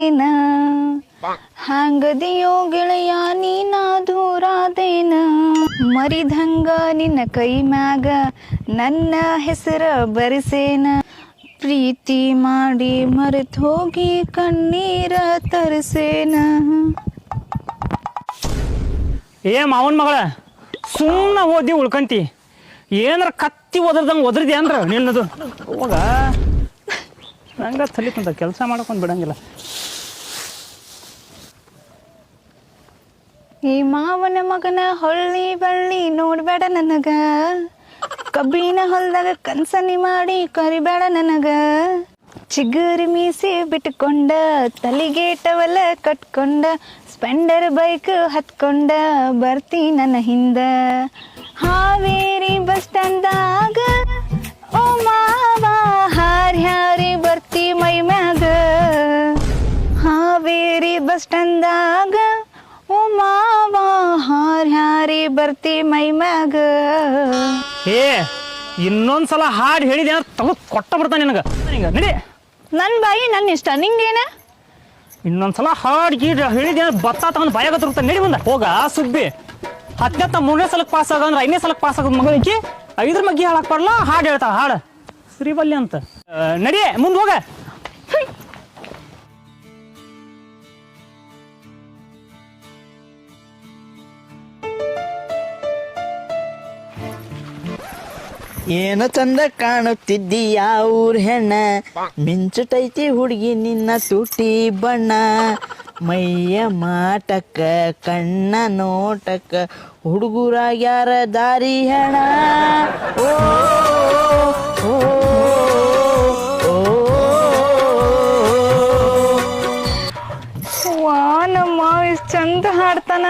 ಏನ ಹ್ಯಾಂಗದಿಯೋ ಗೆಳೆಯ ನೀನ ದೂರಾದೇನ ಮರಿದಂಗ ನಿನ್ನ ಕೈ ಮ್ಯಾಗ ನನ್ನ ಹೆಸರ ಬರಿಸೇನ ಪ್ರೀತಿ ಮಾಡಿ ಮರೆತು ಹೋಗಿ ಕಣ್ಣೀರ ತರಿಸೇನ. ಏ ಮಾವನ ಮಗಳ ಸುಮ್ಮನೆ ಓದಿ ಉಳ್ಕಂತಿ ಏನಾರ ಕತ್ತಿ ಒದ್ರದಂಗೆ ಒದ್ರದಿ ಅಂದ್ರ ನಿನ್ನದು ಹೋಗ ಹಂಗ ತಲಿತಂತ ಕೆಲಸ ಮಾಡ್ಕೊಂಡು ಬಿಡಂಗಿಲ್ಲ. ಈ ಮಾವನ ಮಗನ ಹೊಳ್ಳಿ ಬಳ್ಳಿ ನೋಡ್ಬೇಡ ನನಗ, ಕಬ್ಬಿನ ಹೊಲ್ದಾಗ ಕನ್ಸನಿ ಮಾಡಿ ಕರಿಬೇಡ ನನಗ. ಚಿಗುರಿ ಮೀಸಿ ಬಿಟ್ಕೊಂಡ ತಲಿಗೆ ಟವಲ ಕಟ್ಕೊಂಡ ಸ್ಪೆಂಡರ್ ಬೈಕ್ ಹತ್ಕೊಂಡ ಬರ್ತಿ ನನ್ನ ಹಿಂದ. ಹಾವೇರಿ ಬಸ್ ಸ್ಟ್ಯಾಂಡ್ದಾಗ ಓ ಮಾವ ಹಾರಿ ಹಾರಿ ಬರ್ತಿ ಮೈ ಮ್ಯಾಗ. ಹಾವೇರಿ ಬಸ್ ಸ್ಟ್ಯಾಂಡ್ದಾಗ ಓ ಮಾವ ಹಾರಿ ಹಾರಿ ಬರ್ತಿ ಮೈ ಮ್ಯಾಗ. ಏ ಇನ್ನೊಂದ್ಸಲ ಹಾಡು ಹೇಳಿದೆ ತಗೋ ಕೊಟ್ಟ ಬರ್ತಾನೆ ನಿನಗ ನಡಿ. ನನ್ನ ಬಾಯಿ ನನ್ನ ಇಷ್ಟ, ನಿಂಗೇನ? ಇನ್ನೊಂದ್ಸಲ ಹಾಡು ಗೀಡ್ ಹೇಳಿದೆ ಬತ್ತ ತಗೊಂಡು ಬಾಯಾಗತ್ತಿರ್ತಾನೆ ನಡಿ ಮುಂದೆ ಹೋಗ. ಸುಬ್ಬಿ 10ನೇ 3ನೇ ಸಲಕ್ಕೆ ಪಾಸ್ ಆಗಂದ್ರೆ 5ನೇ ಸಲಕ್ಕೆ ಪಾಸ್ ಆಗೋದು ಮಗಳಿಗೆ 5ರ ಮಗ್ಗಿ ಹಾಳಾಕ್ ಬರಲ್ಲ ಹಾಡು ಹೇಳ್ತಾವ ಹಾಡು ಶ್ರೀಬಲ್ಯ ಅಂತ. ನಡಿ ಮುಂದೆ ಹೋಗ. ಏನು ಚಂದ ಕಾಣುತ್ತಿದ್ದಿ ಯಾವೂರ್ ಹೆಣ್ಣ, ಮಿಂಚುಟೈತಿ ಹುಡುಗಿ ನಿನ್ನ ತುಟಿ ಬಣ್ಣ. ಮೈಯ ಮಾಟಕ್ಕ ಕಣ್ಣ ನೋಟಕ್ಕ ಹುಡುಗರಾಗ್ಯಾರ ದಾರಿ ಹೆಣ. ಓ ಓ ವಾ ನಮ್ಮ ಇಷ್ಟು ಚಂದ ಹಾಡ್ತಾನ.